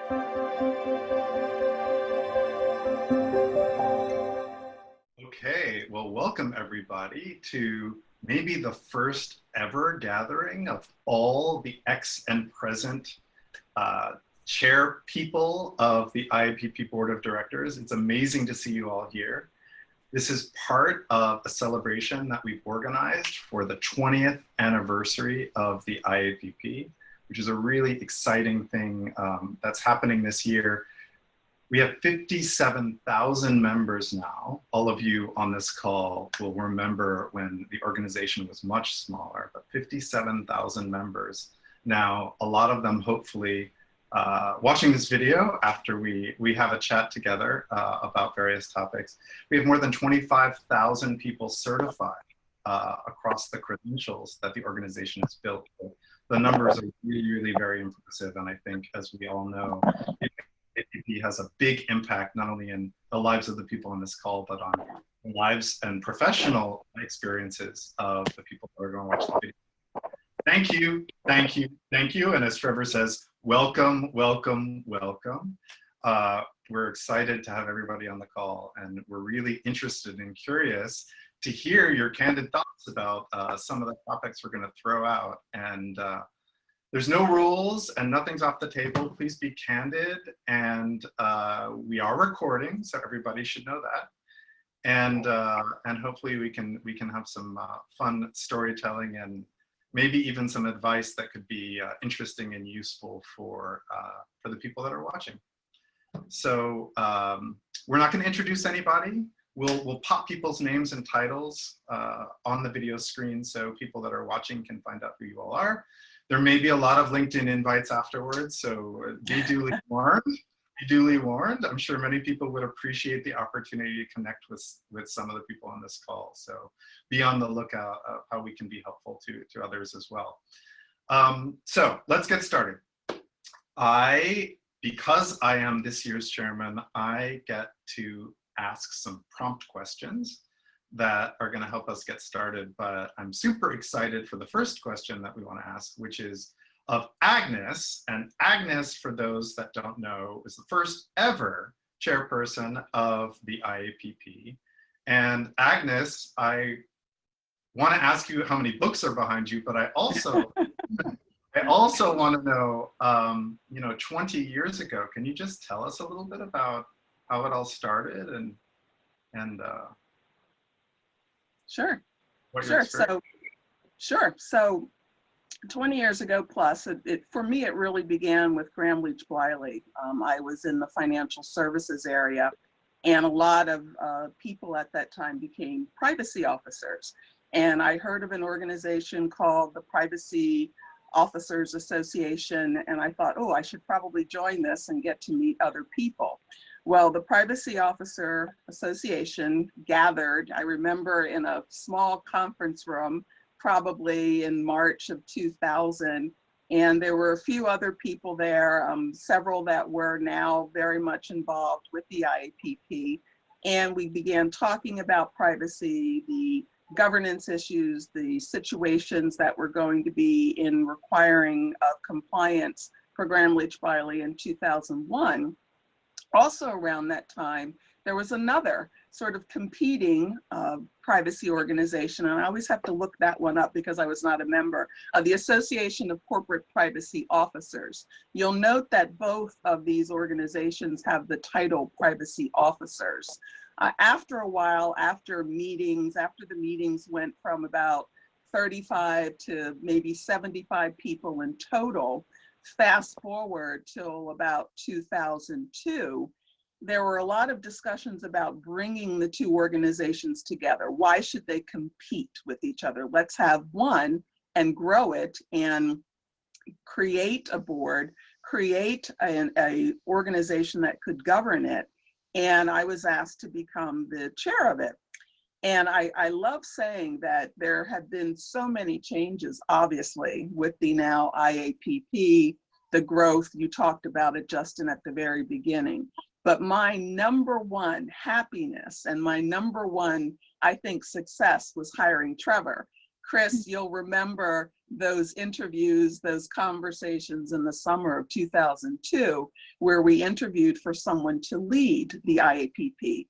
Okay, well, welcome everybody to maybe the first ever gathering of all the ex and present chair people of the IAPP Board of Directors. It's amazing to see you all here. This is part of a celebration that we've organized for the 20th anniversary of the IAPP, which is a really exciting thing that's happening this year. We have 57,000 members now. All of you on this call will remember when the organization was much smaller, but 57,000 members. Now, a lot of them hopefully watching this video after we have a chat together about various topics. We have more than 25,000 people certified across the credentials that the organization has built. So the numbers are really, really very impressive. And I think, as we all know, IAPP has a big impact not only in the lives of the people on this call, but on the lives and professional experiences of the people that are going to watch the video. Thank you, thank you, thank you. And as Trevor says, welcome, welcome, welcome. We're excited to have everybody on the call, and we're really interested and curious to hear your candid thoughts about some of the topics we're going to throw out. And there's no rules and nothing's off the table. Please be candid, and we are recording, so everybody should know that. And hopefully we can have some fun storytelling and maybe even some advice that could be interesting and useful for the people that are watching. So we're not going to introduce anybody. We'll pop people's names and titles on the video screen so people that are watching can find out who you all are. There may be a lot of LinkedIn invites afterwards, so be duly warned. Be duly warned. I'm sure many people would appreciate the opportunity to connect with some of the people on this call. So be on the lookout of how we can be helpful to others as well. So let's get started. Because I am this year's chairman, I get to ask some prompt questions that are going to help us get started. But I'm super excited for the first question that we want to ask, which is of Agnes. And Agnes, for those that don't know, is the first ever chairperson of the IAPP. And Agnes, I want to ask you how many books are behind you, but I also want to know, 20 years ago, can you just tell us a little bit about how it all started and Sure. what Sure. So 20 years ago plus, for me, it really began with Graham Leach Bliley. I was in the financial services area, and a lot of people at that time became privacy officers. And I heard of an organization called the Privacy Officers Association, and I thought, oh, I should probably join this and get to meet other people. Well, the Privacy Officer Association gathered, I remember, in a small conference room, probably in March of 2000. And there were a few other people there, several that were now very much involved with the IAPP. And we began talking about privacy, the governance issues, the situations that were going to be in requiring compliance for Graham Leach Bliley in 2001. Also around that time, there was another sort of competing privacy organization, and I always have to look that one up because I was not a member of the Association of Corporate Privacy Officers. You'll note that both of these organizations have the title privacy officers. After a while, after the meetings went from about 35 to maybe 75 people in total, fast forward till about 2002, there were a lot of discussions about bringing the two organizations together. Why should they compete with each other? Let's have one and grow it and create a board, create an organization that could govern it. And I was asked to become the chair of it. And I love saying that there have been so many changes, obviously, with the now IAPP, the growth. You talked about it, Justin, at the very beginning. But my number one happiness and my number one, I think, success was hiring Trevor, Chris, you'll remember those interviews, those conversations in the summer of 2002, where we interviewed for someone to lead the IAPP.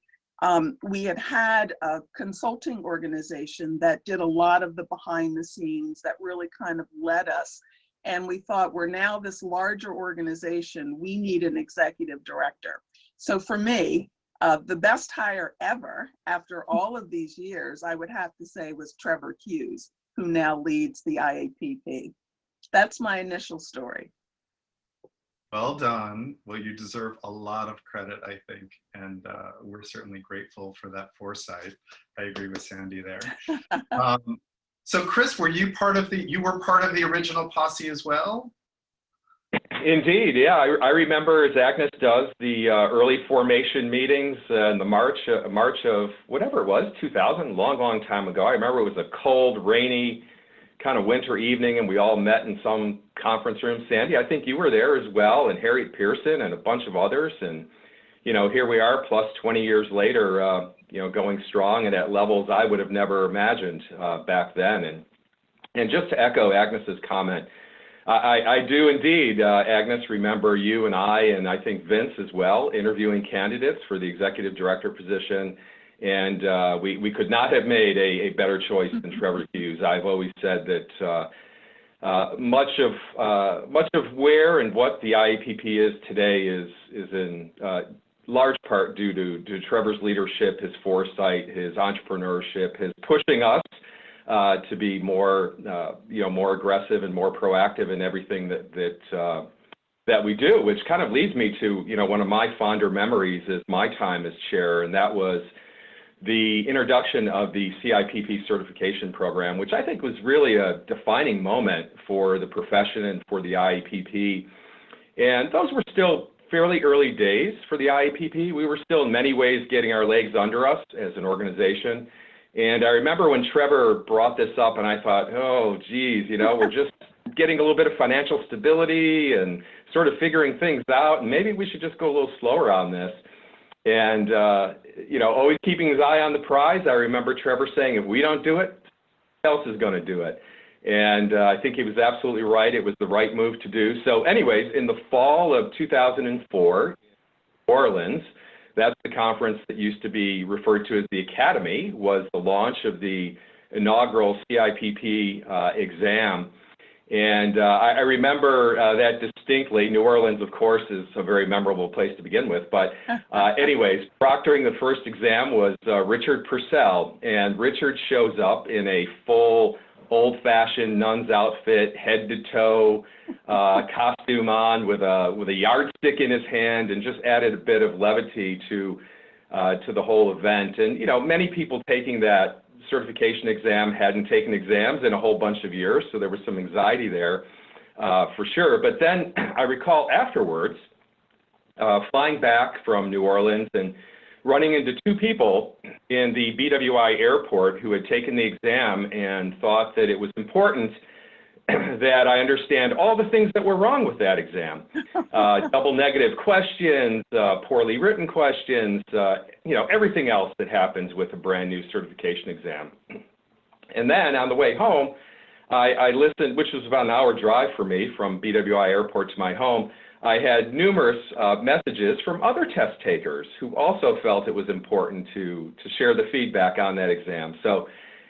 We had a consulting organization that did a lot of the behind the scenes that really kind of led us. And we thought, we're now this larger organization, we need an executive director. So for me, the best hire ever after all of these years, I would have to say, was Trevor Hughes, who now leads the IAPP. That's my initial story. Well done. Well, you deserve a lot of credit, I think, and we're certainly grateful for that foresight. I agree with Sandy there. So Chris, were you part of you were part of the original posse as well? Indeed, yeah. I remember, as Agnes does, the early formation meetings in the March of whatever it was, 2000, long time ago. I remember it was a cold, rainy kind of winter evening, and we all met in some conference room. Sandy, I think you were there as well, and Harriet Pearson and a bunch of others. And, you know, here we are, plus 20 years later, you know, going strong and at levels I would have never imagined back then. And just to echo Agnes's comment, I do indeed, Agnes, remember you and I think Vince as well, interviewing candidates for the executive director position. And we could not have made a better choice than Trevor Hughes. I've always said that much of where and what the IAPP is today is in large part due to Trevor's leadership, his foresight, his entrepreneurship, his pushing us to be more more aggressive and more proactive in everything that we do, which kind of leads me to one of my fonder memories is my time as chair, and that was the introduction of the CIPP certification program, which I think was really a defining moment for the profession and for the IAPP. And those were still fairly early days for the IAPP. We were still in many ways getting our legs under us as an organization. And I remember when Trevor brought this up and I thought, oh, geez, we're just getting a little bit of financial stability and sort of figuring things out. And maybe we should just go a little slower on this. And, always keeping his eye on the prize. I remember Trevor saying, if we don't do it, who else is going to do it? And I think he was absolutely right. It was the right move to do. So anyways, in the fall of 2004, in New Orleans, that's the conference that used to be referred to as the Academy, was the launch of the inaugural CIPP exam. And I remember that distinctly. New Orleans, of course, is a very memorable place to begin with. But anyways, proctoring the first exam was Richard Purcell. And Richard shows up in a full old-fashioned nun's outfit, head to toe, costume on with a yardstick in his hand, and just added a bit of levity to the whole event. And, many people taking that certification exam hadn't taken exams in a whole bunch of years, so there was some anxiety there for sure. But then I recall afterwards flying back from New Orleans and running into two people in the BWI airport who had taken the exam and thought that it was important that I understand all the things that were wrong with that exam. Double negative questions, poorly written questions, everything else that happens with a brand new certification exam. And then on the way home, I listened, which was about an hour drive for me from BWI airport to my home. I had numerous messages from other test takers who also felt it was important to share the feedback on that exam. So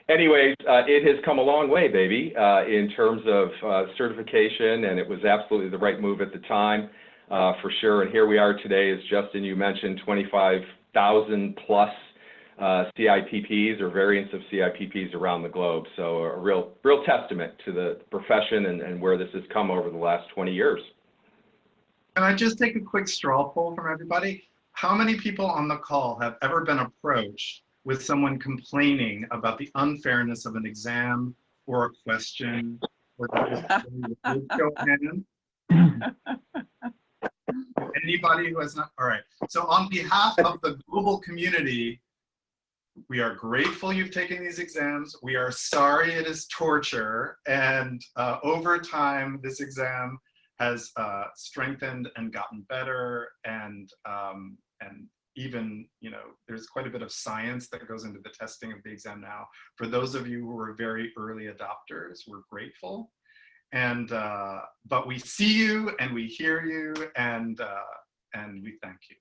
anyways, it has come a long way, baby, in terms of certification, and it was absolutely the right move at the time, for sure. And here we are today, as Justin, you mentioned, 25,000 plus CIPPs or variants of CIPPs around the globe. So a real testament to the profession and where this has come over the last 20 years. Can I just take a quick straw poll from everybody? How many people on the call have ever been approached with someone complaining about the unfairness of an exam or a question? Or show of hands? Anybody who has not? All right. So on behalf of the global community, we are grateful you've taken these exams. We are sorry it is torture. And over time, this exam has strengthened and gotten better. And even, you know, there's quite a bit of science that goes into the testing of the exam now. For those of you who are very early adopters, we're grateful. And, but we see you and we hear you, and we thank you.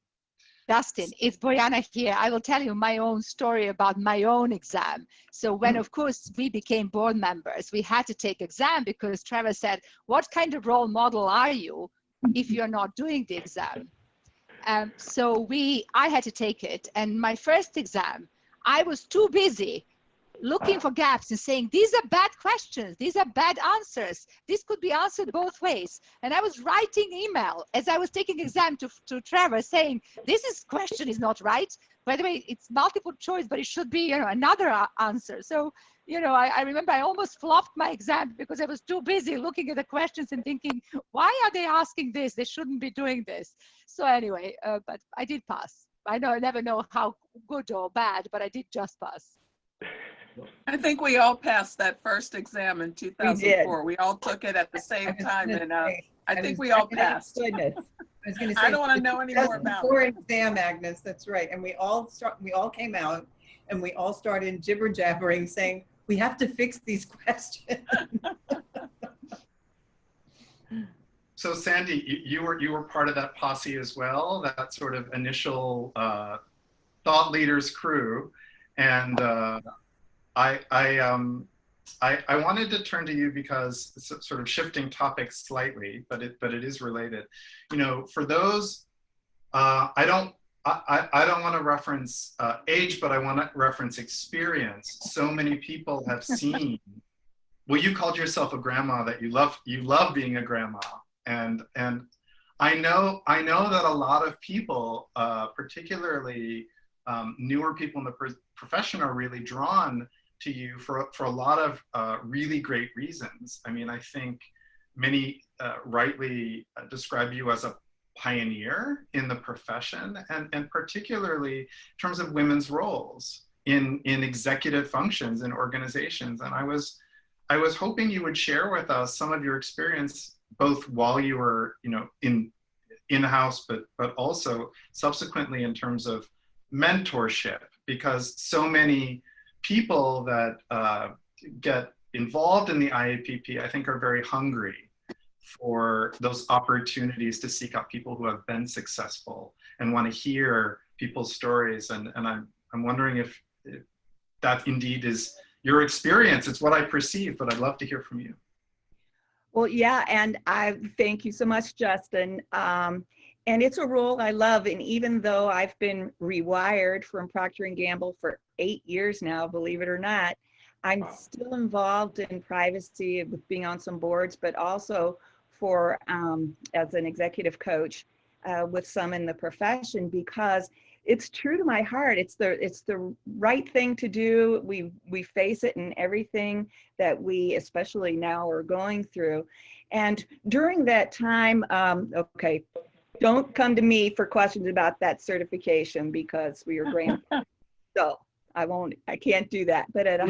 Dustin, it's Boriana here. I will tell you my own story about my own exam. So when, of course, we became board members, we had to take exam because Trevor said, what kind of role model are you if you're not doing the exam? So I had to take it. And my first exam, I was too busy looking for gaps and saying, these are bad questions, these are bad answers, this could be answered both ways. And I was writing email as I was taking exam to Trevor saying, question is not right. By the way, it's multiple choice, but it should be, you know, another answer. So, you know, I remember I almost flopped my exam because I was too busy looking at the questions and thinking, why are they asking this? They shouldn't be doing this. So anyway, but I did pass. I never know how good or bad, but I did just pass. I think we all passed that first exam in 2004. We all took it at the same time, and I think we all passed. Goodness. I was going to say, I don't want to know any more about it. Exam, Agnes, that's right. And we all came out and we all started jibber jabbering saying, we have to fix these questions. So Sandy, you were part of that posse as well, that sort of initial thought leaders crew. And I wanted to turn to you because it's sort of shifting topics slightly, but it is related. You know, for those, I don't want to reference age, but I want to reference experience. So many people have seen. Well, you called yourself a grandma, that you love being a grandma, and I know that a lot of people, particularly newer people in the profession, are really drawn to you for a lot of really great reasons. I mean, I think many rightly describe you as a pioneer in the profession, and particularly in terms of women's roles in executive functions in organizations. And I was hoping you would share with us some of your experience, both while you were, you know, in-house, but also subsequently in terms of mentorship, because so many people that get involved in the IAPP, I think, are very hungry for those opportunities to seek out people who have been successful and want to hear people's stories. And I'm wondering if that indeed is your experience. It's what I perceive, but I'd love to hear from you. Well, yeah, and I thank you so much, Justin. And it's a role I love. And even though I've been rewired from Procter & Gamble for 8 years now, believe it or not, I'm still involved in privacy with being on some boards, but also for as an executive coach with some in the profession, because it's true to my heart. It's the right thing to do. We face it in everything that we, especially now, are going through. And during that time, okay, don't come to me for questions about that certification because we are grandparents. So I can't do that. But at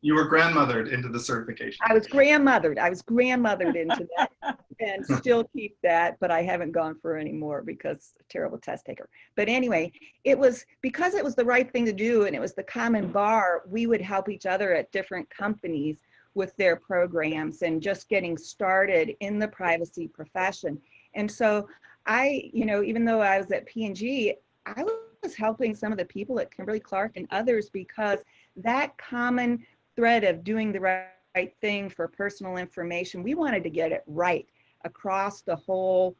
you were grandmothered into the certification. I was grandmothered into that and still keep that, but I haven't gone for any more because terrible test taker. But anyway, it was because it was the right thing to do and it was the common bar. We would help each other at different companies with their programs and just getting started in the privacy profession. And so even though I was at P&G, I was helping some of the people at Kimberly-Clark and others because that common thread of doing the right thing for personal information, we wanted to get it right across the whole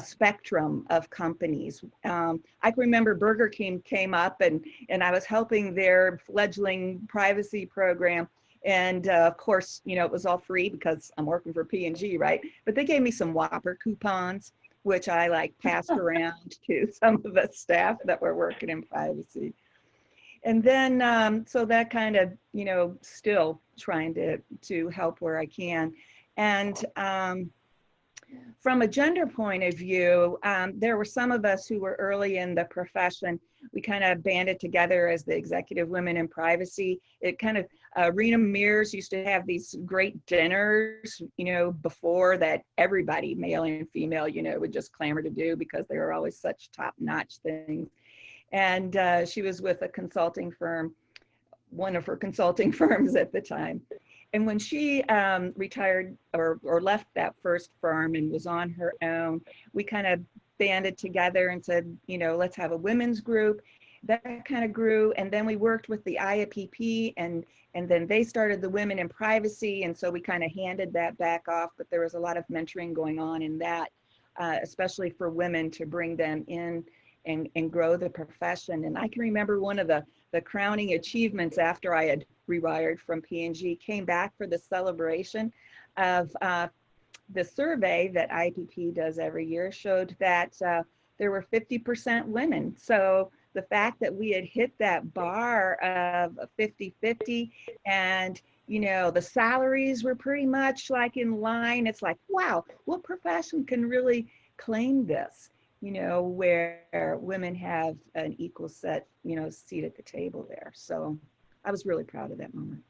spectrum of companies. I can remember Burger King came up and I was helping their fledgling privacy program. And of course, it was all free because I'm working for P&G, right? But they gave me some Whopper coupons, which I passed around to some of the staff that were working in privacy. And then, so that kind of, still trying to help where I can. And from a gender point of view, there were some of us who were early in the profession. We kind of banded together as the Executive Women in Privacy. It kind of, Rena Mears used to have these great dinners, before that everybody, male and female, would just clamor to do because they were always such top-notch things. And she was with a consulting firm, one of her consulting firms at the time. And when she retired or left that first firm and was on her own, we kind of banded together and said, you know, let's have a women's group. That kind of grew. And then we worked with the IAPP, and then they started the Women in Privacy. And so we kind of handed that back off, but there was a lot of mentoring going on in that, especially for women, to bring them in and grow the profession. And I can remember one of the crowning achievements after I had rewired from P&G, came back for the celebration of the survey that IAPP does every year, showed that there were 50% women. So the fact that we had hit that bar of 50-50, and you know, the salaries were pretty much like in line. It's like, wow, what profession can really claim this, you know, where women have an equal set, you know, seat at the table there. So I was really proud of that moment.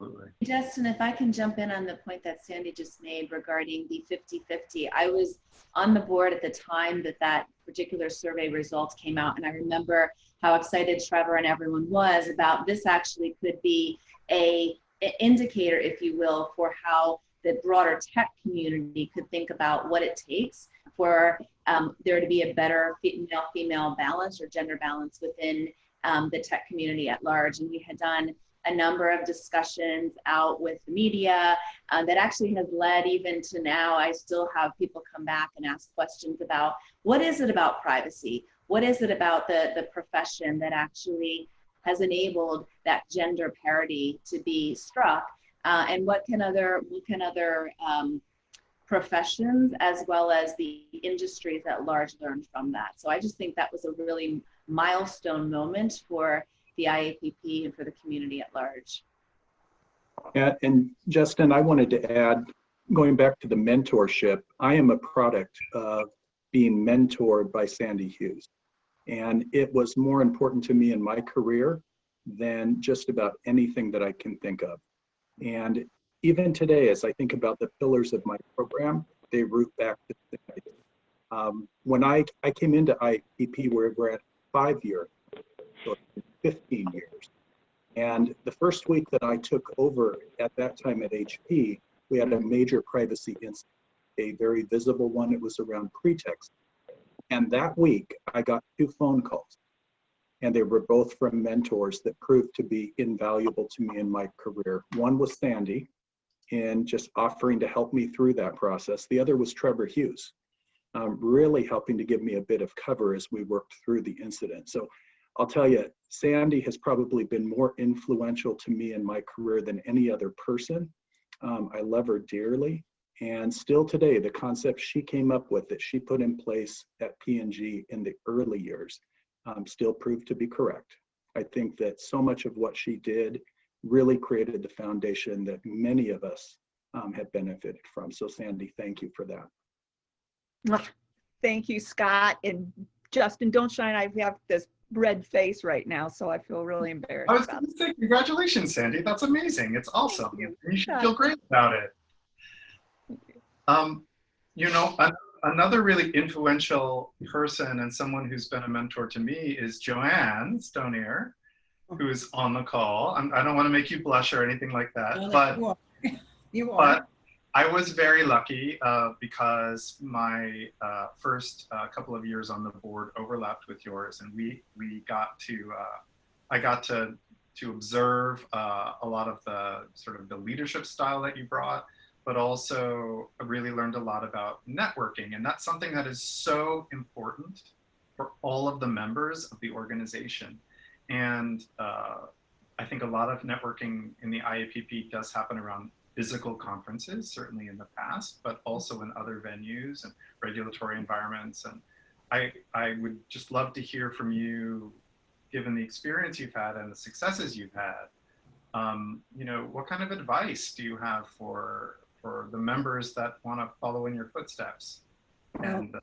Absolutely. Justin, if I can jump in on the point that Sandy just made regarding the 50-50, I was on the board at the time that particular survey results came out, and I remember how excited Trevor and everyone was about this actually could be an indicator, if you will, for how the broader tech community could think about what it takes for there to be a better female balance or gender balance within the tech community at large. And we had done a number of discussions out with the media that actually has led even to now. I still have people come back and ask questions about what is it about privacy? What is it about the profession that actually has enabled that gender parity to be struck? And what can other professions as well as the industries at large learn from that? So I just think that was a really milestone moment for the IAPP and for the community at large. And Justin, I wanted to add, going back to the mentorship, I am a product of being mentored by Sandy Hughes. And it was more important to me in my career than just about anything that I can think of. And even today, as I think about the pillars of my program, they root back to Sandy. When I came into IAPP, we're at 5-year, so 15 years. And the first week that I took over at that time at HP, we had a major privacy incident, a very visible one. It was around pretext. And that week I got 2 phone calls, and they were both from mentors that proved to be invaluable to me in my career. One was Sandy, in just offering to help me through that process. The other was Trevor Hughes, really helping to give me a bit of cover as we worked through the incident. So I'll tell you, Sandy has probably been more influential to me in my career than any other person. I love her dearly. And still today, the concept she came up with that she put in place at P&G in the early years still proved to be correct. I think that so much of what she did really created the foundation that many of us have benefited from. So Sandy, thank you for that. Thank you, Scott. And Justin, don't shine. I have this red face right now, so I feel really embarrassed. I was going to say, congratulations, Sandy. That's amazing. It's awesome. You should feel great about it. You know, another really influential person and someone who's been a mentor to me is Joanne Stonier, who's on the call. I don't want to make you blush or anything like that, but you are. But I was very lucky because my first couple of years on the board overlapped with yours, and we got to I got to observe a lot of the sort of the leadership style that you brought, but also I really learned a lot about networking, and that's something that is so important for all of the members of the organization. And I think a lot of networking in the IAPP does happen around physical conferences, certainly in the past, but also in other venues and regulatory environments. And I would just love to hear from you, given the experience you've had and the successes you've had, you know, what kind of advice do you have for the members that want to follow in your footsteps? And,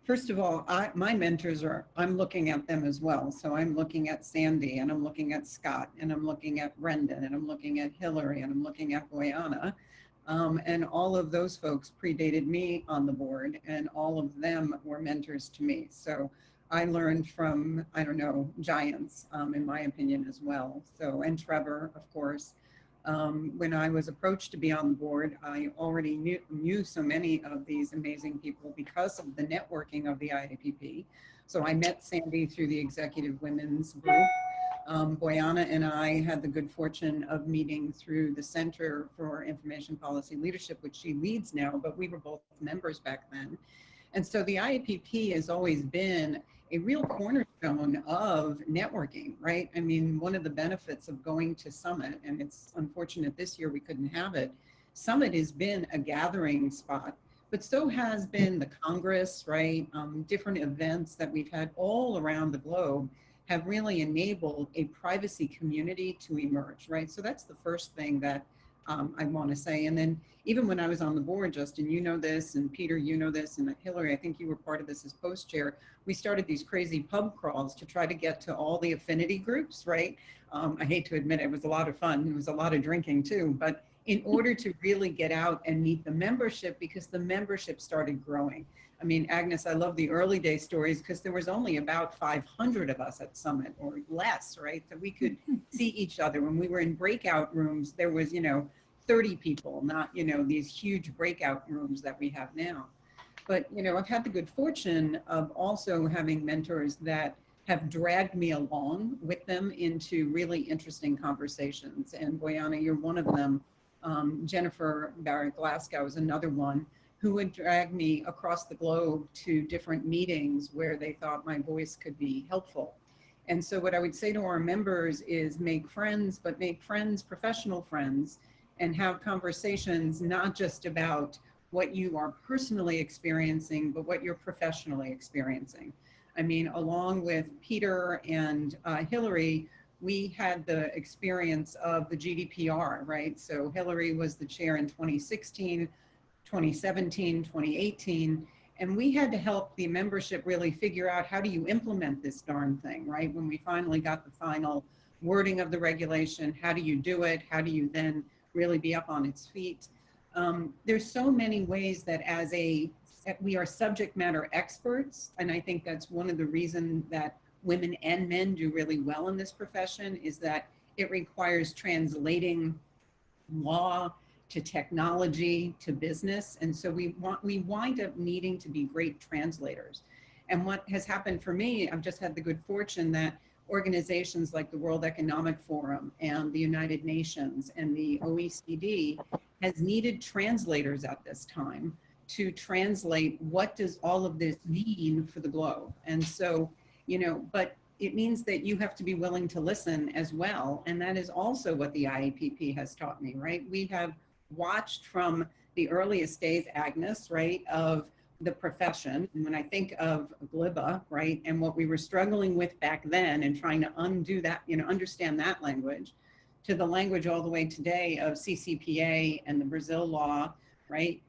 first of all, my mentors I'm looking at them as well. So I'm looking at Sandy, and I'm looking at Scott, and I'm looking at Brendan, and I'm looking at Hillary, and I'm looking at Boyana. And all of those folks predated me on the board, and all of them were mentors to me. So I learned from, I don't know, giants, in my opinion as well. So, and Trevor, of course. When I was approached to be on the board, I already knew so many of these amazing people because of the networking of the IAPP. So I met Sandy through the Executive Women's Group. Boyana and I had the good fortune of meeting through the Center for Information Policy Leadership, which she leads now, but we were both members back then. And so the IAPP has always been a real cornerstone of networking, right? I mean, one of the benefits of going to Summit, and it's unfortunate this year we couldn't have it, Summit has been a gathering spot, but so has been the Congress, right? Different events that we've had all around the globe have really enabled a privacy community to emerge, right? So that's the first thing that I want to say. And then even when I was on the board, Justin, you know this, and Peter, you know this, and Hillary, I think you were part of this as post-chair, we started these crazy pub crawls to try to get to all the affinity groups, right? I hate to admit it was a lot of fun. It was a lot of drinking too, but in order to really get out and meet the membership, because the membership started growing. I mean, Agnes, I love the early day stories because there was only about 500 of us at Summit or less, right? That we could see each other. When we were in breakout rooms, there was, 30 people, not, these huge breakout rooms that we have now. But, I've had the good fortune of also having mentors that have dragged me along with them into really interesting conversations. And Boyana, you're one of them. Jennifer Barrett Glasgow is another one who would drag me across the globe to different meetings where they thought my voice could be helpful. And so what I would say to our members is make friends, but make friends, professional friends, and have conversations not just about what you are personally experiencing, but what you're professionally experiencing. I mean, along with Peter and Hillary, we had the experience of the GDPR, right? So Hillary was the chair in 2016, 2017, 2018, and we had to help the membership really figure out how do you implement this darn thing, right? When we finally got the final wording of the regulation, how do you do it? How do you then really be up on its feet? There's so many ways that we are subject matter experts, and I think that's one of the reasons that women and men do really well in this profession is that it requires translating law to technology to business. And so we wind up needing to be great translators. And what has happened for me, I've just had the good fortune that organizations like the World Economic Forum and the United Nations and the OECD has needed translators at this time to translate what does all of this mean for the globe. And so, but it means that you have to be willing to listen as well. And that is also what the IAPP has taught me, right? We have watched from the earliest days, Agnes, right, of the profession. And when I think of GLIBA, right, and what we were struggling with back then and trying to undo that, understand that language, to the language all the way today of CCPA and the Brazil law, right?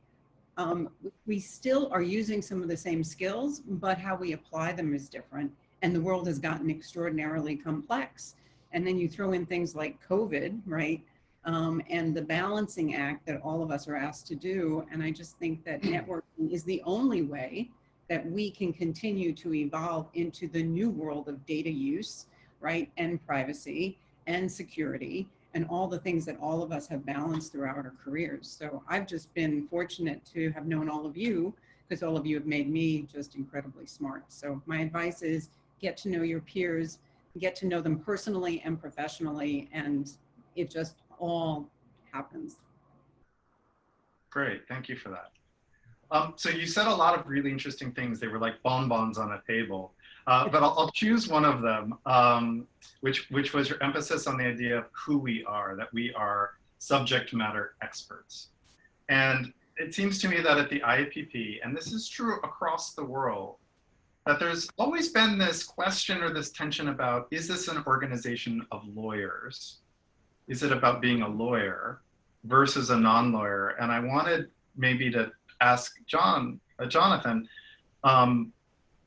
We still are using some of the same skills, but how we apply them is different. And the world has gotten extraordinarily complex. And then you throw in things like COVID, right? And the balancing act that all of us are asked to do. And I just think that networking is the only way that we can continue to evolve into the new world of data use, right? And privacy and security and all the things that all of us have balanced throughout our careers. So I've just been fortunate to have known all of you because all of you have made me just incredibly smart. So my advice is get to know your peers, get to know them personally and professionally, and it just all happens. Great, thank you for that. So you said a lot of really interesting things. They were like bonbons on a table, but I'll choose one of them, which was your emphasis on the idea of who we are, that we are subject matter experts. And it seems to me that at the IAPP, and this is true across the world, that there's always been this question or this tension about, is this an organization of lawyers? Is it about being a lawyer versus a non-lawyer? And I wanted maybe to ask Jonathan,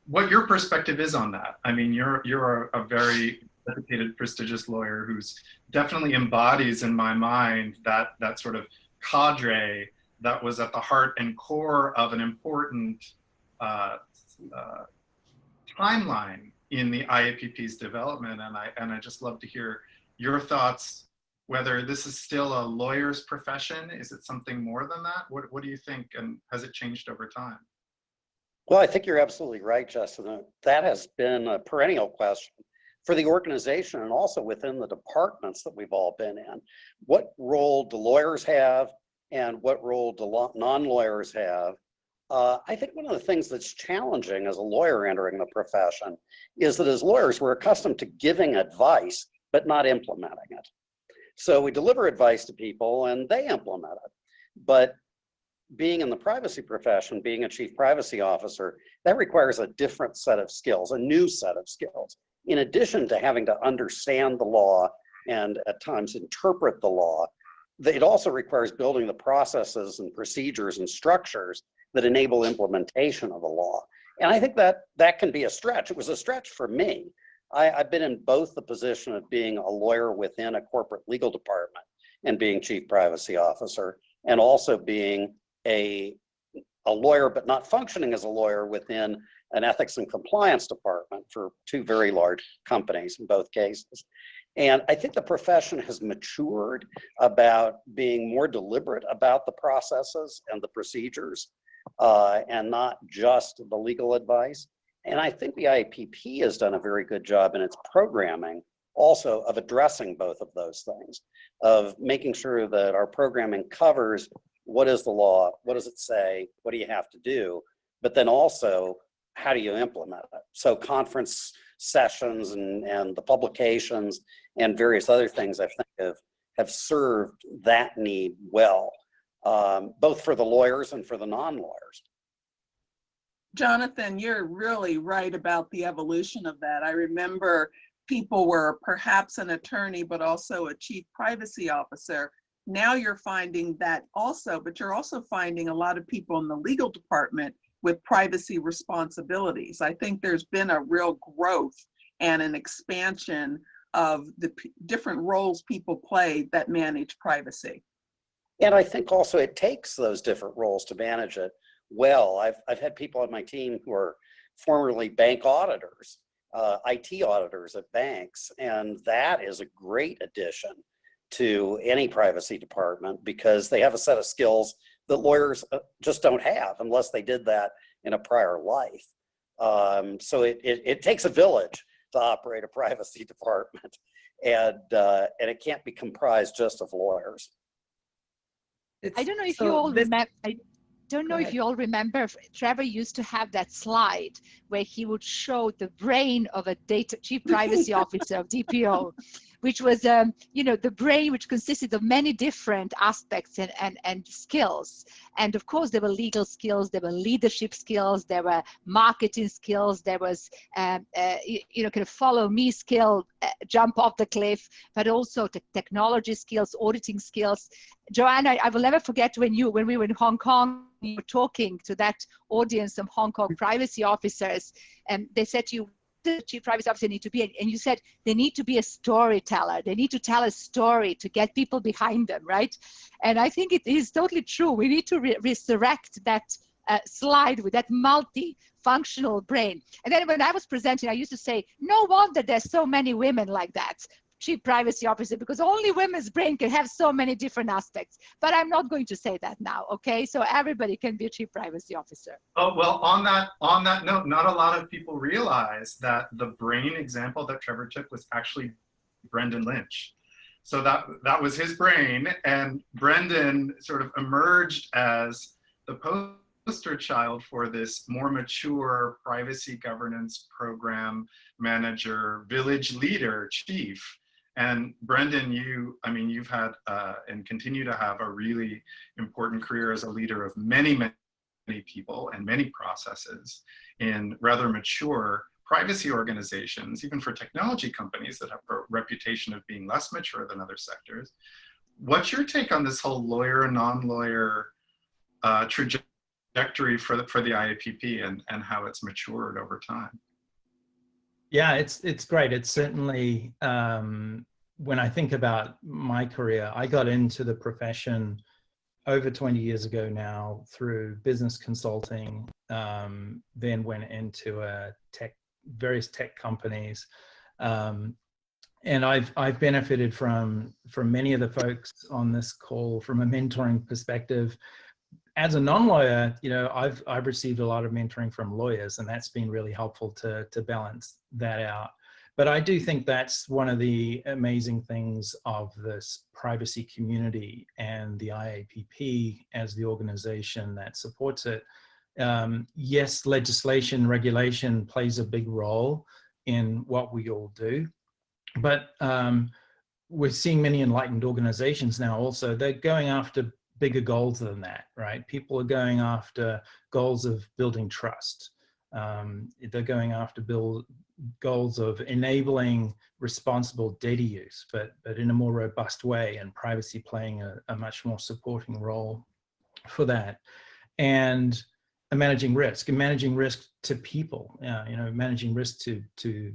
what your perspective is on that. I mean, you're a very dedicated, prestigious lawyer who's definitely embodies in my mind that sort of cadre that was at the heart and core of an important timeline in the IAPP's development, and I just love to hear your thoughts, whether this is still a lawyer's profession, is it something more than that? What do you think, and has it changed over time? Well, I think you're absolutely right, Justin. That has been a perennial question for the organization and also within the departments that we've all been in. What role do lawyers have and what role do non-lawyers have? I think one of the things that's challenging as a lawyer entering the profession is that as lawyers, we're accustomed to giving advice, but not implementing it. So we deliver advice to people and they implement it. But being in the privacy profession, being a chief privacy officer, that requires a different set of skills, a new set of skills. In addition to having to understand the law and at times interpret the law, it also requires building the processes and procedures and structures that enable implementation of the law. And I think that that can be a stretch. It was a stretch for me. I've been in both the position of being a lawyer within a corporate legal department and being chief privacy officer, and also being a lawyer, but not functioning as a lawyer within an ethics and compliance department for two very large companies in both cases. And I think the profession has matured about being more deliberate about the processes and the procedures, and not just the legal advice. And I think the IAPP has done a very good job in its programming also of addressing both of those things, of making sure that our programming covers what is the law, what does it say, what do you have to do, but then also how do you implement it? So conference sessions and the publications and various other things I think have served that need well, both for the lawyers and for the non-lawyers. Jonathan, you're really right about the evolution of that. I remember people were perhaps an attorney, but also a chief privacy officer. Now you're finding that also, but you're also finding a lot of people in the legal department with privacy responsibilities. I think there's been a real growth and an expansion of the different roles people play that manage privacy. And I think also it takes those different roles to manage it well. I've had people on my team who are formerly bank auditors, IT auditors at banks, and that is a great addition to any privacy department because they have a set of skills that lawyers just don't have unless they did that in a prior life. So it takes a village to operate a privacy department, and it can't be comprised just of lawyers. I don't know if you all remember. I don't know if you all remember. Trevor used to have that slide where he would show the brain of a chief privacy officer of DPO, which was, you know, the brain which consisted of many different aspects and skills. And of course, there were legal skills, there were leadership skills, there were marketing skills, there was, you know, kind of follow me skill, jump off the cliff, but also the technology skills, auditing skills. Joanna, I will never forget when we were in Hong Kong, you were talking to that audience of Hong Kong privacy officers, and they said to you, the chief privacy officer need to be, and you said they need to be a storyteller. They need to tell a story to get people behind them, right? And I think it is totally true. We need to resurrect that slide with that multi-functional brain. And then when I was presenting, I used to say, no wonder there's so many women like that, chief privacy officer, because only women's brain can have so many different aspects. But I'm not going to say that now, okay? So everybody can be a chief privacy officer. Oh, well, on that note, not a lot of people realize that the brain example that Trevor took was actually Brendan Lynch. So that was his brain, and Brendan sort of emerged as the poster child for this more mature privacy governance program manager, village leader, chief. And Brendan, you've had and continue to have a really important career as a leader of many people and many processes in rather mature privacy organizations, even for technology companies that have a reputation of being less mature than other sectors. What's your take on this whole lawyer and non-lawyer trajectory for the IAPP and how it's matured over time? Yeah, it's great. It's certainly, when I think about my career, I got into the profession over 20 years ago now through business consulting, then went into a various tech companies. And I've benefited from many of the folks on this call from a mentoring perspective. As a non-lawyer, you know, I've received a lot of mentoring from lawyers, and that's been really helpful to balance that out. But I do think that's one of the amazing things of this privacy community and the IAPP as the organization that supports it. Yes, legislation, regulation plays a big role in what we all do, but we're seeing many enlightened organizations now also, they're going after bigger goals than that, right? People are going after goals of building trust. They're going after goals of enabling responsible data use, but in a more robust way, and privacy playing a much more supporting role for that. And managing risk to people, you know, managing risk to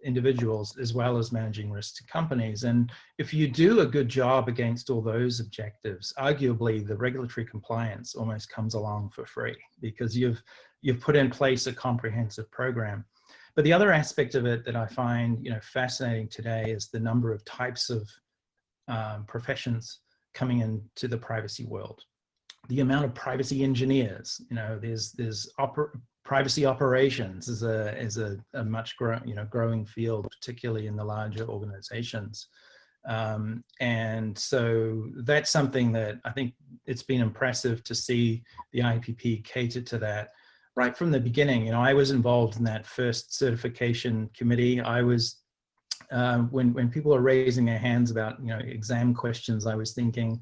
individuals as well as managing risk to companies. And if you do a good job against all those objectives, arguably the regulatory compliance almost comes along for free because you've put in place a comprehensive program. But the other aspect of it that I find, you know, fascinating today is the number of types of professions coming into the privacy world. The amount of privacy engineers, you know, there's privacy operations is a much growing field, particularly in the larger organizations. And so that's something that I think it's been impressive to see the IAPP cater to that right from the beginning. You know, I was involved in that first certification committee. I was, when people are raising their hands about, you know, exam questions, I was thinking,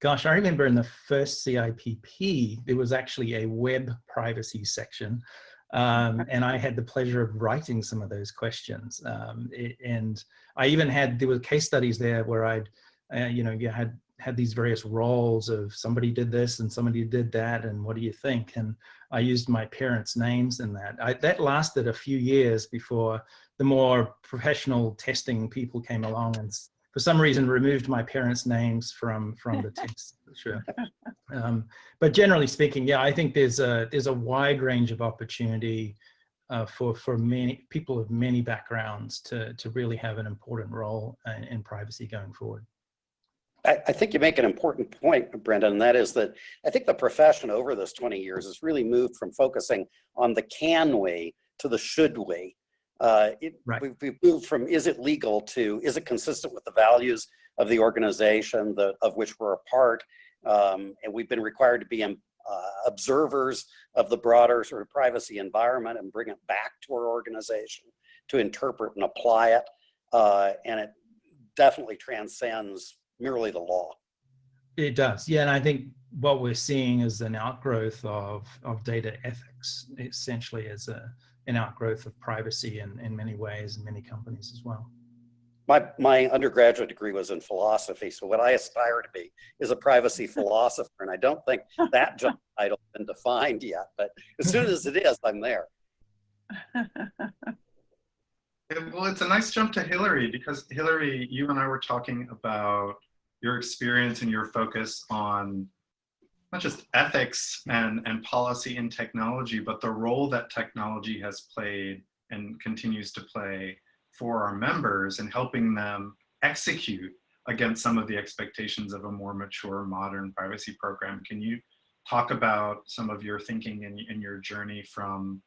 gosh, I remember in the first CIPP, there was actually a web privacy section. And I had the pleasure of writing some of those questions. And I even there were case studies there where I'd, you know, you had these various roles of somebody did this and somebody did that, and what do you think? And I used my parents' names in that. That lasted a few years before the more professional testing people came along and for some reason removed my parents' names from the text. Sure. But generally speaking, yeah, I think there's a wide range of opportunity for many people of many backgrounds to really have an important role in privacy going forward. I think you make an important point, Brendan, and that is that I think the profession over this 20 years has really moved from focusing on the can we to the should we. Right. We've moved from is it legal to is it consistent with the values of the organization of which we're a part, and we've been required to be observers of the broader sort of privacy environment and bring it back to our organization to interpret and apply it, and it definitely transcends merely the law. It does, yeah, and I think what we're seeing is an outgrowth of data ethics, essentially as an outgrowth of privacy in many ways, in many companies as well. My undergraduate degree was in philosophy, so what I aspire to be is a privacy philosopher, and I don't think that job title has been defined yet, but as soon as it is, I'm there. Well, it's a nice jump to Hillary, because Hillary, you and I were talking about your experience and your focus on not just ethics and policy in technology, but the role that technology has played and continues to play for our members in helping them execute against some of the expectations of a more mature, modern privacy program. Can you talk about some of your thinking and your journey from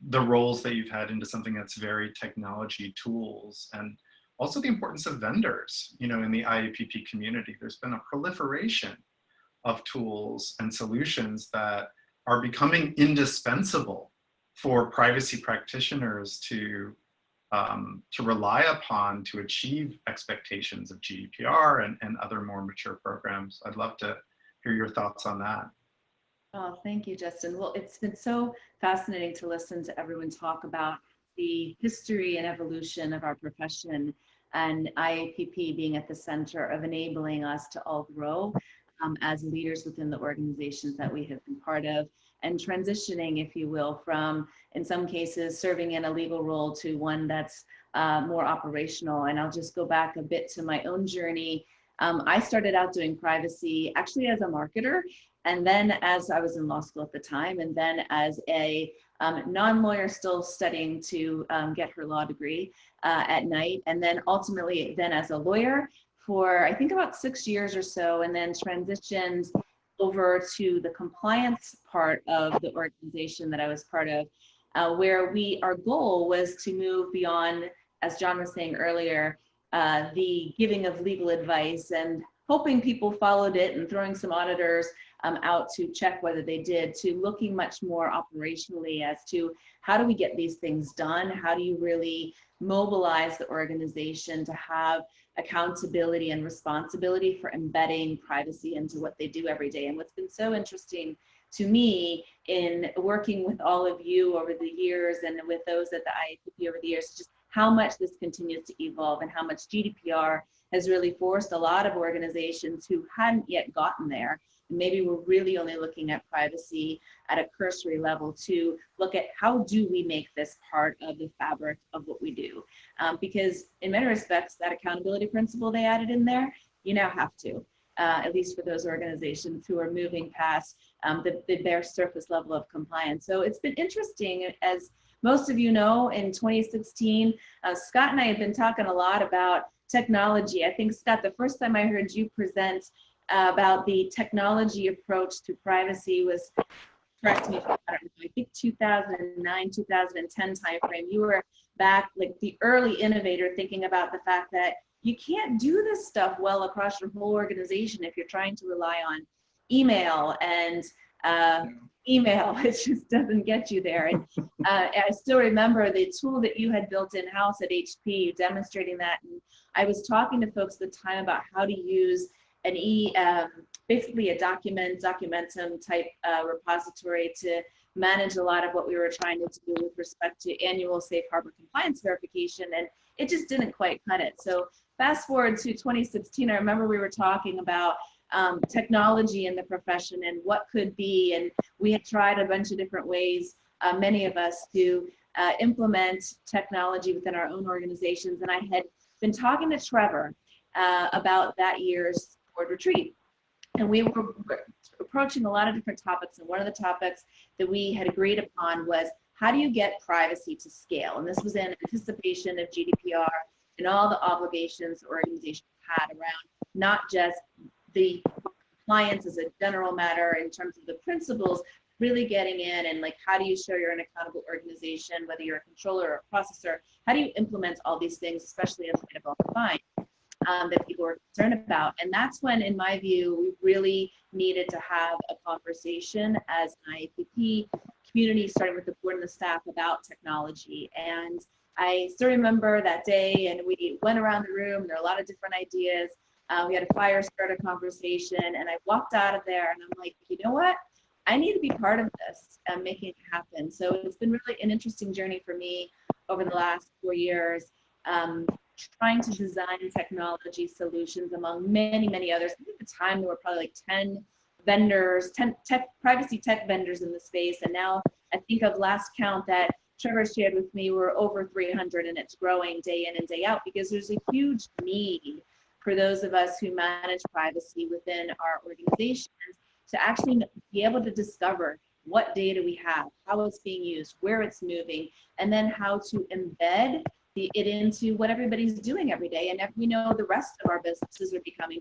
the roles that you've had into something that's very technology tools, and also the importance of vendors, you know, in the IAPP community? There's been a proliferation of tools and solutions that are becoming indispensable for privacy practitioners to rely upon to achieve expectations of GDPR and other more mature programs. I'd love to hear your thoughts on that. Oh, thank you, Justin. Well, it's been so fascinating to listen to everyone talk about the history and evolution of our profession, and IAPP being at the center of enabling us to all grow as leaders within the organizations that we have been part of, and transitioning, if you will, from, in some cases, serving in a legal role to one that's more operational. And I'll just go back a bit to my own journey. I started out doing privacy actually as a marketer, and then as I was in law school at the time, and then as a non-lawyer still studying to get her law degree at night, and then ultimately then as a lawyer for I think about 6 years or so, and then transitioned over to the compliance part of the organization that I was part of, where our goal was to move beyond, as John was saying earlier, the giving of legal advice and hoping people followed it and throwing some auditors out to check whether they did, to looking much more operationally as to how do we get these things done? How do you really mobilize the organization to have accountability and responsibility for embedding privacy into what they do every day? And what's been so interesting to me in working with all of you over the years and with those at the IAPP over the years, just how much this continues to evolve and how much GDPR has really forced a lot of organizations who hadn't yet gotten there, and maybe we're really only looking at privacy at a cursory level, to look at how do we make this part of the fabric of what we do. Because in many respects, that accountability principle they added in there, you now have to, at least for those organizations who are moving past the bare surface level of compliance. So it's been interesting. As most of you know, in 2016, Scott and I had been talking a lot about technology. I think, Scott, the first time I heard you present about the technology approach to privacy was, correct me if I'm wrong, I think 2009, 2010 timeframe. You were back like the early innovator, thinking about the fact that you can't do this stuff well across your whole organization if you're trying to rely on email and email. It just doesn't get you there. And I still remember the tool that you had built in-house at HP, demonstrating that. And I was talking to folks at the time about how to use an basically a documentum type repository to manage a lot of what we were trying to do with respect to annual safe harbor compliance verification, and it just didn't quite cut it. So fast forward to 2016, I remember we were talking about technology in the profession and what could be, and we had tried a bunch of different ways, many of us, to implement technology within our own organizations. And I had been talking to Trevor about that year's board retreat, and we were approaching a lot of different topics, and one of the topics that we had agreed upon was, how do you get privacy to scale? And this was in anticipation of GDPR and all the obligations organizations had around not just the compliance as a general matter in terms of the principles, really getting in and like, how do you show you're an accountable organization, whether you're a controller or a processor, how do you implement all these things, especially in light of all the fines that people were concerned about. And that's when, in my view, we really needed to have a conversation as an IAPP community, starting with the board and the staff, about technology. And I still remember that day, and we went around the room, and there are a lot of different ideas. We had a fire starter conversation, and I walked out of there and I'm like, you know what? I need to be part of this and making it happen. So it's been really an interesting journey for me over the last 4 years, trying to design technology solutions among many, many others. I think at the time there were probably like 10 vendors, 10 privacy tech vendors in the space. And now I think of last count that Trevor shared with me, we're over 300, and it's growing day in and day out, because there's a huge need for those of us who manage privacy within our organizations to actually be able to discover what data we have, how it's being used, where it's moving, and then how to embed it into what everybody's doing every day. And we know the rest of our businesses are becoming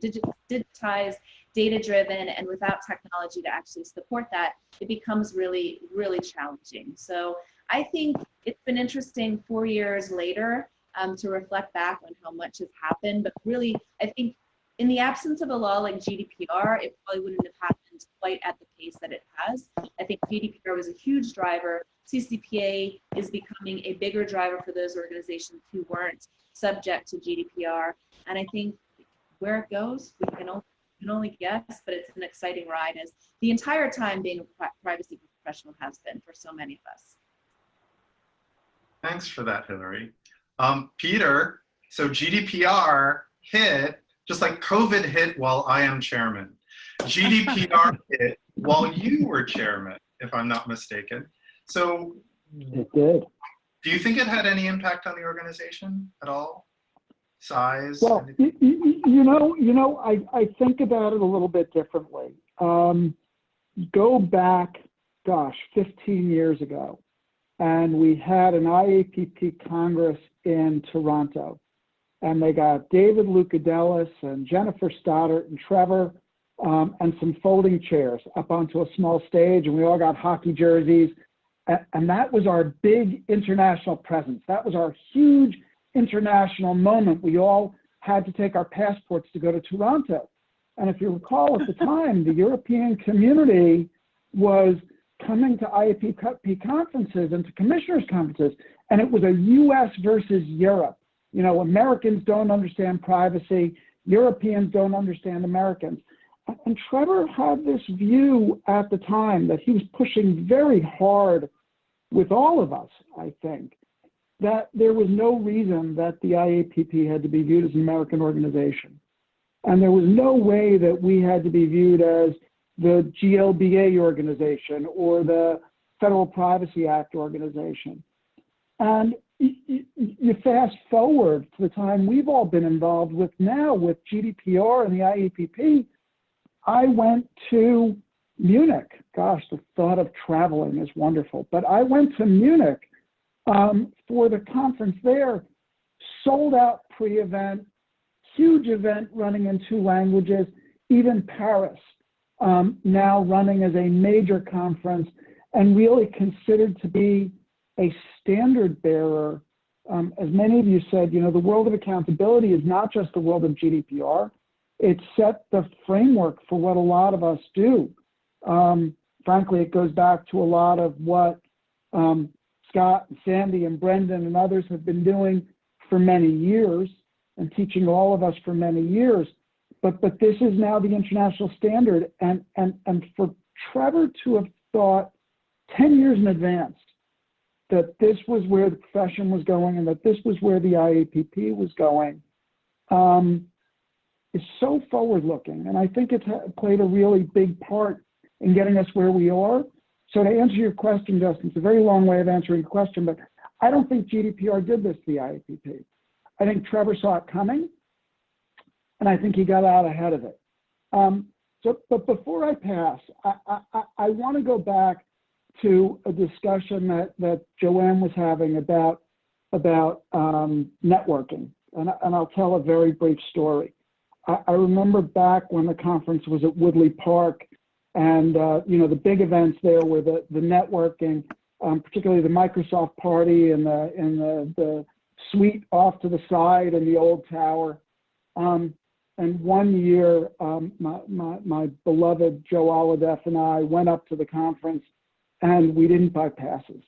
digitized, data-driven, and without technology to actually support that, it becomes really, really challenging. So I think it's been interesting 4 years later to reflect back on how much has happened, but really, I think in the absence of a law like GDPR, it probably wouldn't have happened quite at the pace that it has. I think GDPR was a huge driver. CCPA is becoming a bigger driver for those organizations who weren't subject to GDPR. And I think where it goes, we can only guess, but it's an exciting ride, as the entire time being a privacy professional has been for so many of us. Thanks for that, Hillary. Peter, so GDPR hit just like COVID hit while I am chairman. GDPR hit while you were chairman, if I'm not mistaken. So it did. Do you think it had any impact on the organization at all? Size? Well, I think about it a little bit differently. Go back, gosh, 15 years ago. and we had an IAPP Congress in Toronto. And they got David Lucadelis and Jennifer Stoddart and Trevor and some folding chairs up onto a small stage, and we all got hockey jerseys. And that was our big international presence. That was our huge international moment. We all had to take our passports to go to Toronto. And if you recall at the time, the European community was coming to IAPP conferences and to commissioners' conferences, and it was a US versus Europe. You know, Americans don't understand privacy, Europeans don't understand Americans. And Trevor had this view at the time that he was pushing very hard with all of us, I think, that there was no reason that the IAPP had to be viewed as an American organization. And there was no way that we had to be viewed as the GLBA organization or the Federal Privacy Act organization. And you fast forward to the time we've all been involved with now with GDPR and the IAPP. I went to Munich. Gosh, the thought of traveling is wonderful. But I went to Munich for the conference there, sold out pre-event, huge event running in 2 languages, even Paris now running as a major conference and really considered to be a standard bearer. As many of you said, you know, the world of accountability is not just the world of GDPR. It set the framework for what a lot of us do. Frankly, it goes back to a lot of what Scott and Sandy and Brendan and others have been doing for many years and teaching all of us for many years. But this is now the international standard. And for Trevor to have thought 10 years in advance that this was where the profession was going and that this was where the IAPP was going is so forward-looking. And I think it's played a really big part in getting us where we are. So to answer your question, Justin, it's a very long way of answering your question, but I don't think GDPR did this to the IAPP. I think Trevor saw it coming, and I think he got out ahead of it. But before I pass, I want to go back to a discussion that Joanne was having about networking, and I'll tell a very brief story. I remember back when the conference was at Woodley Park, and you know, the big events there were the networking, particularly the Microsoft party and the suite off to the side in the old tower. And one year, my beloved Joe Oliveff and I went up to the conference, and we didn't buy passes.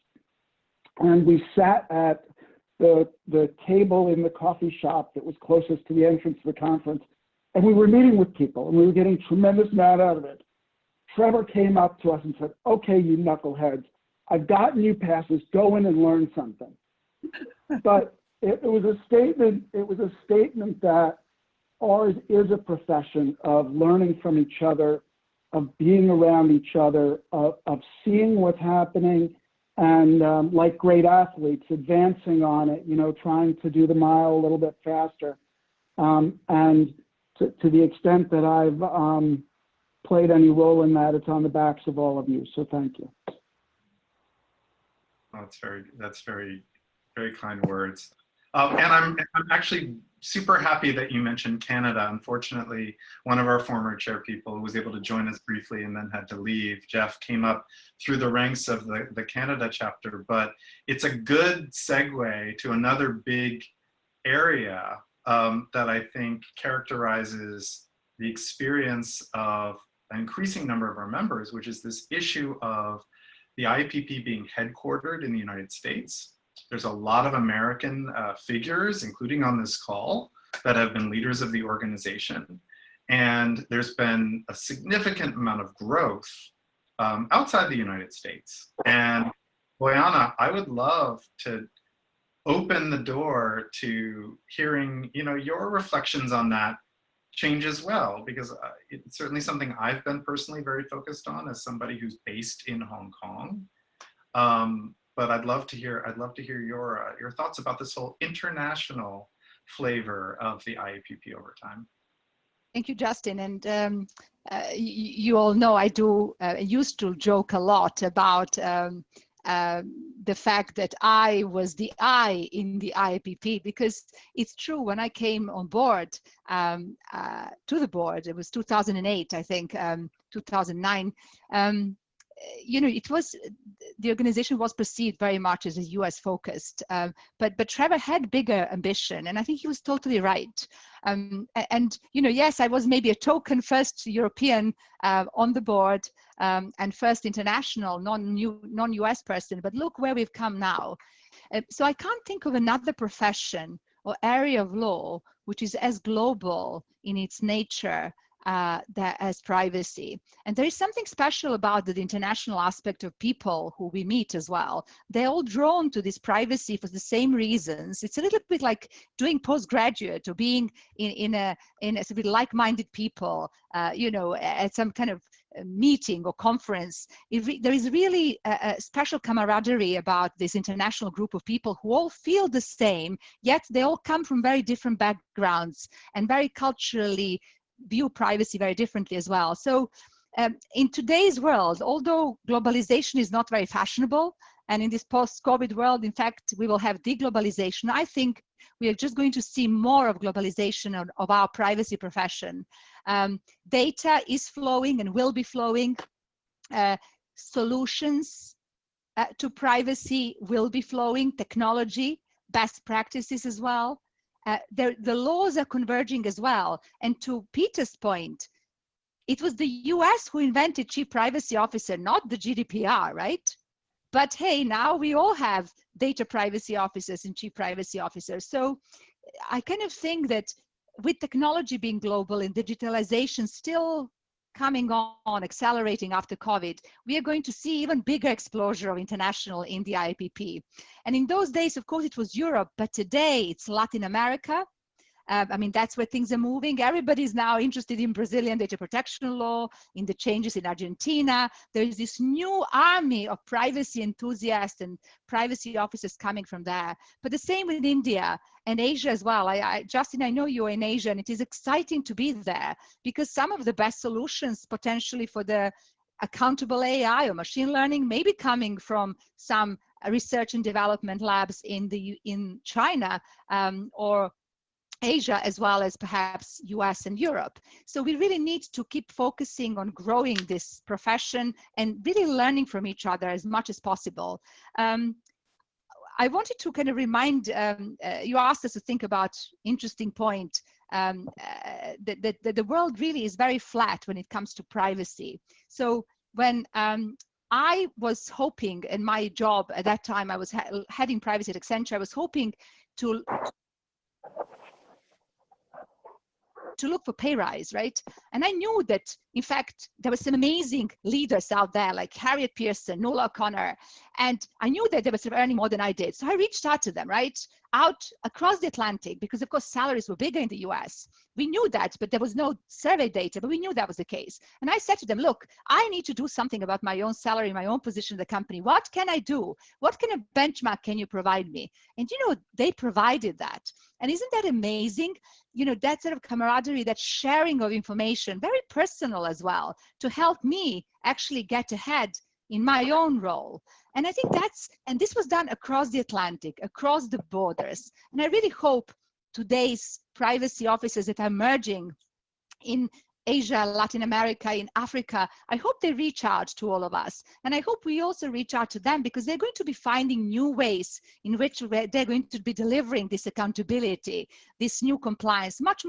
And we sat at the table in the coffee shop that was closest to the entrance to the conference, and we were meeting with people, and we were getting a tremendous amount out of it. Trevor came up to us and said, "Okay, you knuckleheads, I've gotten you passes, go in and learn something." But it was a statement, that ours is a profession of learning from each other, of being around each other, of seeing what's happening, and like great athletes, advancing on it, you know, trying to do the mile a little bit faster. And to the extent that I've played any role in that, it's on the backs of all of you. So thank you. That's very, very kind words. And I'm actually super happy that you mentioned Canada. Unfortunately, one of our former chair people was able to join us briefly and then had to leave. Jeff came up through the ranks of the Canada chapter, but it's a good segue to another big area that I think characterizes the experience of an increasing number of our members, which is this issue of the IAPP being headquartered in the United States. There's a lot of American figures, including on this call, that have been leaders of the organization. And there's been a significant amount of growth outside the United States. And Boyana, I would love to open the door to hearing, you know, your reflections on that change as well, because it's certainly something I've been personally very focused on as somebody who's based in Hong Kong. But I'd love to hear your thoughts about this whole international flavor of the IAPP over time. Thank you, Justin. And you all know I used to joke a lot about the fact that I was the I in the IAPP, because it's true, when I came on board, to the board, it was 2008, I think, 2009, you know, it was, the organization was perceived very much as a US focused, but Trevor had bigger ambition, and I think he was totally right. And you know, yes, I was maybe a token first European on the board, and first international non-US person, but look where we've come now. So I can't think of another profession or area of law which is as global in its nature as privacy. And there is something special about the international aspect of people who we meet as well. They're all drawn to this privacy for the same reasons. It's a little bit like doing postgraduate or being in a sort of like-minded people, you know, at some kind of meeting or conference. There is really a special camaraderie about this international group of people who all feel the same, yet they all come from very different backgrounds and very culturally view privacy very differently as well. So in today's world, although globalization is not very fashionable, and in this post-COVID world, in fact, we will have deglobalization, I think we are just going to see more of globalization of our privacy profession. Data is flowing and will be flowing. Solutions to privacy will be flowing, technology, best practices as well. The laws are converging as well. And to Peter's point, it was the US who invented Chief Privacy Officer, not the GDPR, right? But hey, now we all have data privacy officers and chief privacy officers. So I kind of think that with technology being global and digitalization still coming on, accelerating after COVID, we are going to see even bigger explosion of international in the IAPP. And in those days, of course, it was Europe, but today it's Latin America. I mean, that's where things are moving. Everybody's now interested in Brazilian data protection law, in the changes in Argentina. There's this new army of privacy enthusiasts and privacy officers coming from there. But the same with India and Asia as well. Justin, I know you're in Asia, and it is exciting to be there because some of the best solutions potentially for the accountable AI or machine learning may be coming from some research and development labs in China or Asia, as well as perhaps US and Europe. So we really need to keep focusing on growing this profession and really learning from each other as much as possible. I wanted to kind of remind, you asked us to think about interesting point, that the world really is very flat when it comes to privacy. So when I was hoping, in my job at that time, I was heading privacy at Accenture, I was hoping to look for pay rise, right? And I knew that, in fact, there were some amazing leaders out there like Harriet Pearson, Nola O'Connor, and I knew that they were sort of earning more than I did. So I reached out to them, right? Out across the Atlantic, because of course salaries were bigger in the US. We knew that, but there was no survey data, but we knew that was the case. And I said to them, look, I need to do something about my own salary, my own position in the company. What can I do? What kind of benchmark can you provide me? And you know, they provided that. And isn't that amazing? You know, that sort of camaraderie, that sharing of information, very personal as well, to help me actually get ahead in my own role. And I think and this was done across the Atlantic, across the borders. And I really hope today's privacy officers that are emerging in Asia, Latin America, in Africa, I hope they reach out to all of us. And I hope we also reach out to them, because they're going to be finding new ways in which they're going to be delivering this accountability, this new compliance, much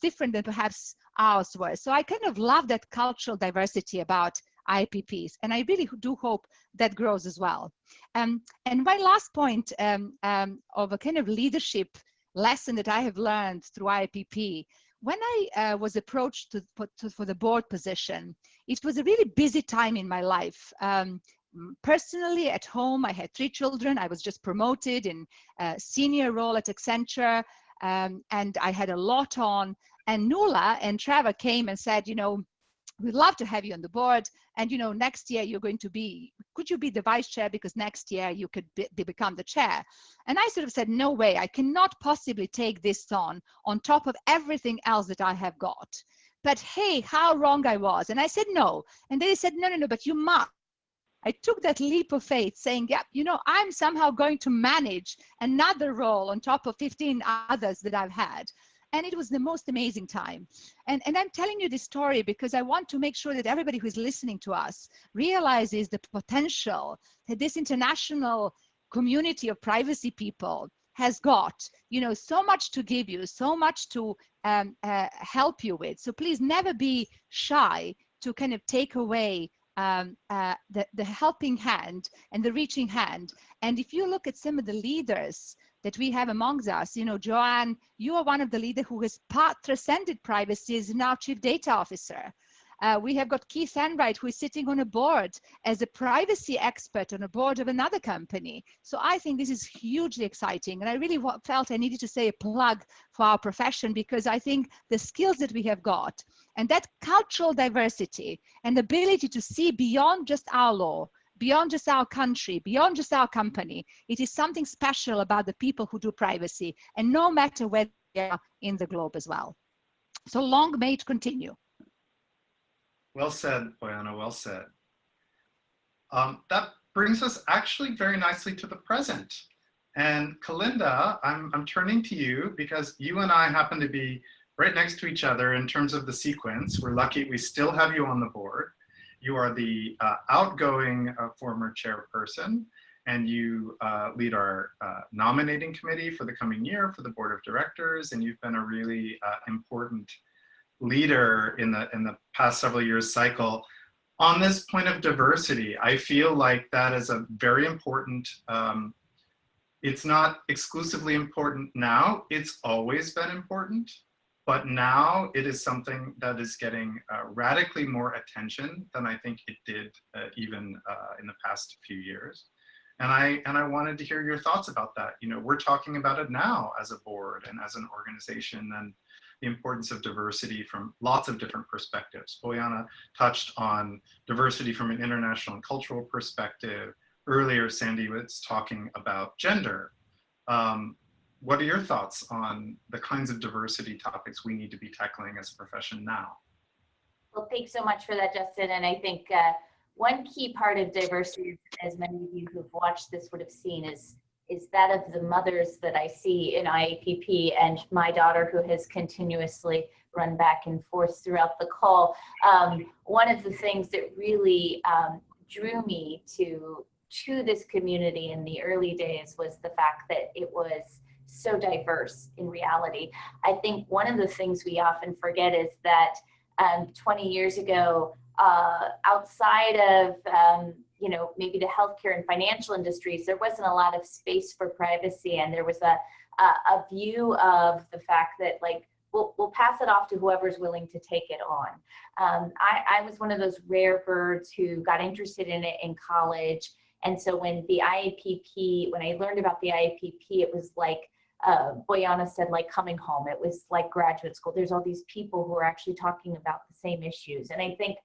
different than perhaps ours were. So I kind of love that cultural diversity about IAPPs, and I really do hope that grows as well. And my last point of a kind of leadership lesson that I have learned through IAPP, when I was approached for the board position, it was a really busy time in my life. Personally, at home, I had 3 children. I was just promoted in a senior role at Accenture, and I had a lot on. And Nuala and Trevor came and said, you know, we'd love to have you on the board. And, you know, next year you're going to could you be the vice chair? Because next year you could become the chair. And I sort of said, no way, I cannot possibly take this on top of everything else that I have got. But hey, how wrong I was. And I said, no. And they said, no, but you must. I took that leap of faith saying, yeah, you know, I'm somehow going to manage another role on top of 15 others that I've had. And it was the most amazing time. And I'm telling you this story because I want to make sure that everybody who is listening to us realizes the potential that this international community of privacy people has got, you know, so much to give you, so much to help you with. So please never be shy to kind of take away the helping hand and the reaching hand. And if you look at some of the leaders that we have amongst us, you know, Joanne, you are one of the leaders who has transcended privacy, is now Chief Data Officer. We have got Keith Enright, who is sitting on a board as a privacy expert on a board of another company. So I think this is hugely exciting. And I really felt I needed to say a plug for our profession, because I think the skills that we have got and that cultural diversity and the ability to see beyond just our law, beyond just our country, beyond just our company, it is something special about the people who do privacy, and no matter where they are in the globe as well. So long may it continue. Well said, Bojana, well said. That brings us actually very nicely to the present. And Kalinda, I'm turning to you because you and I happen to be right next to each other in terms of the sequence. We're lucky we still have you on the board. You are the outgoing former chairperson, and you lead our nominating committee for the coming year for the board of directors, and you've been a really important leader in the past several years cycle. On this point of diversity, I feel like that is a very important, it's not exclusively important now, it's always been important, but now it is something that is getting radically more attention than I think it did even in the past few years. And I wanted to hear your thoughts about that. You know, we're talking about it now as a board and as an organization, and the importance of diversity from lots of different perspectives. Bojana touched on diversity from an international and cultural perspective. Earlier, Sandy was talking about gender. What are your thoughts on the kinds of diversity topics we need to be tackling as a profession now? Well, thanks so much for that, Justin. And I think one key part of diversity, as many of you who've watched this would have seen, is that of the mothers that I see in IAPP, and my daughter, who has continuously run back and forth throughout the call. One of the things that really drew me to this community in the early days was the fact that it was so diverse in reality. I think one of the things we often forget is that 20 years ago, outside of you know, maybe the healthcare and financial industries, there wasn't a lot of space for privacy, and there was a view of the fact that, like, we'll pass it off to whoever's willing to take it on. I was one of those rare birds who got interested in it in college, and so when the IAPP, when I learned about the IAPP, it was like Bojana said, like coming home. It was like graduate school. There's all these people who are actually talking about the same issues, and I think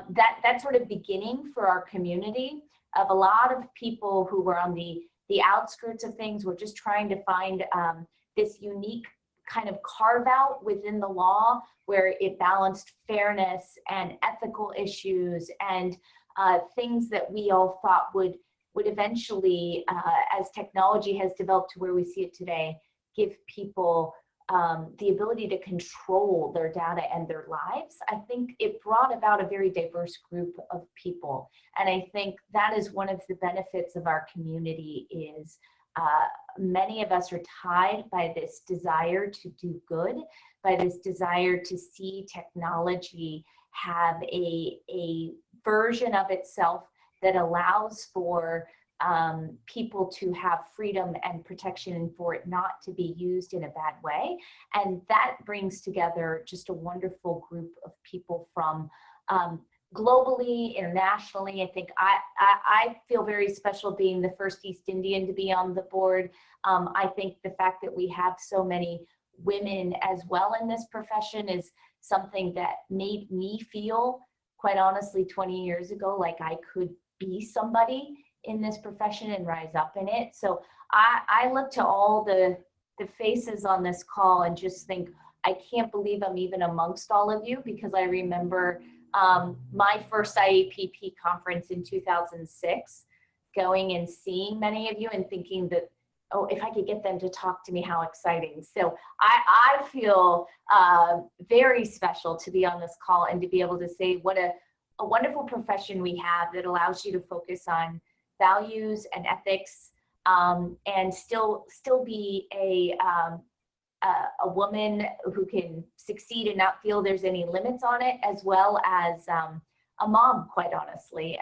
that sort of beginning for our community of a lot of people who were on the outskirts of things, were just trying to find this unique kind of carve out within the law where it balanced fairness and ethical issues and things that we all thought would eventually, as technology has developed to where we see it today, give people the ability to control their data and their lives. I think it brought about a very diverse group of people. And I think that is one of the benefits of our community is many of us are tied by this desire to do good, by this desire to see technology have a version of itself that allows for people to have freedom and protection, and for it not to be used in a bad way. And that brings together just a wonderful group of people from globally, internationally. I think I feel very special being the first East Indian to be on the board. I think the fact that we have so many women as well in this profession is something that made me feel, quite honestly, 20 years ago, like I could be somebody in this profession and rise up in it. So I look to all the faces on this call and just think, I can't believe I'm even amongst all of you, because I remember My first IAPP conference in 2006, going and seeing many of you and thinking that, oh, if I could get them to talk to me, how exciting. So I feel very special to be on this call and to be able to say what a wonderful profession we have that allows you to focus on values and ethics, and still be a woman who can succeed and not feel there's any limits on it, as well as a mom, quite honestly.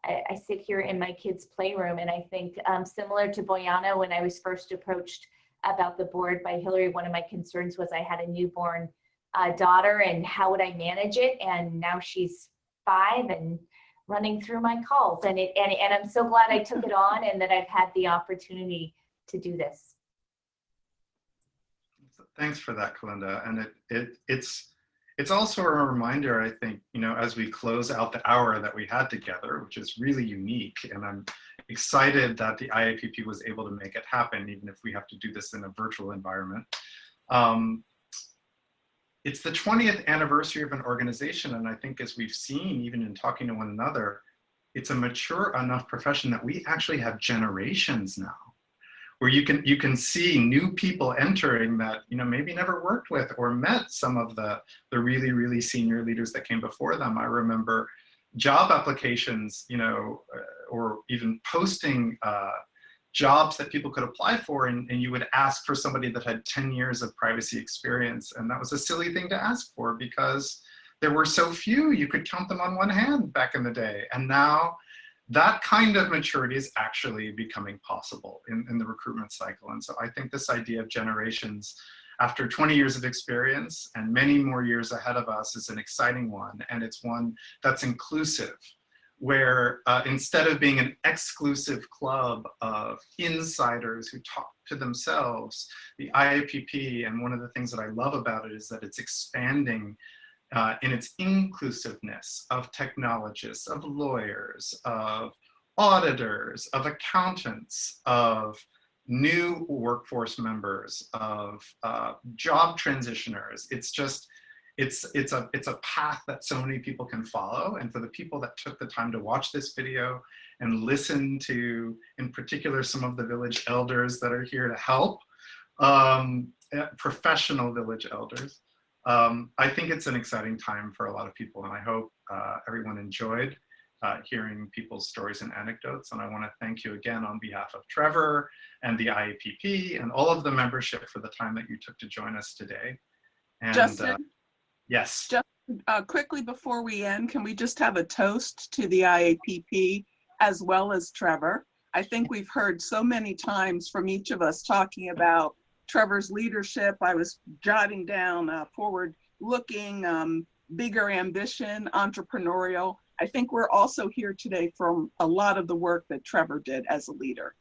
I sit here in my kids' playroom, and I think similar to Boyana, when I was first approached about the board by Hillary, one of my concerns was I had a newborn daughter and how would I manage it? And now she's 5 and running through my calls, and I'm so glad I took it on and that I've had the opportunity to do this. Thanks for that, Kalinda. And it's also a reminder, I think, you know, as we close out the hour that we had together, which is really unique. And I'm excited that the IAPP was able to make it happen, even if we have to do this in a virtual environment. It's the 20th anniversary of an organization. And I think as we've seen, even in talking to one another, it's a mature enough profession that we actually have generations now, where you can see new people entering that, you know, maybe never worked with or met some of the really, really senior leaders that came before them. I remember job applications, you know, or even posting jobs that people could apply for, and you would ask for somebody that had 10 years of privacy experience. And that was a silly thing to ask for because there were so few, you could count them on one hand back in the day. And now that kind of maturity is actually becoming possible in the recruitment cycle. And so I think this idea of generations after 20 years of experience and many more years ahead of us is an exciting one. And it's one that's inclusive, where instead of being an exclusive club of insiders who talk to themselves, the IAPP, and one of the things that I love about it is that it's expanding in its inclusiveness of technologists, of lawyers, of auditors, of accountants, of new workforce members, of job transitioners. It's just, it's a path that so many people can follow. And for the people that took the time to watch this video and listen to, in particular, some of the village elders that are here to help, professional village elders, I think it's an exciting time for a lot of people, and I hope everyone enjoyed hearing people's stories and anecdotes. And I want to thank you again on behalf of Trevor and the IAPP and all of the membership for the time that you took to join us today. And Justin, yes. just quickly before we end, can we just have a toast to the IAPP as well as Trevor? I think we've heard so many times from each of us talking about Trevor's leadership. I was jotting down forward-looking, bigger ambition, entrepreneurial. I think we're also here today from a lot of the work that Trevor did as a leader.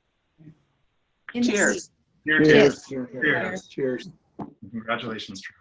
Cheers. Cheers. Cheers. Cheers. Cheers. Congratulations, Trevor.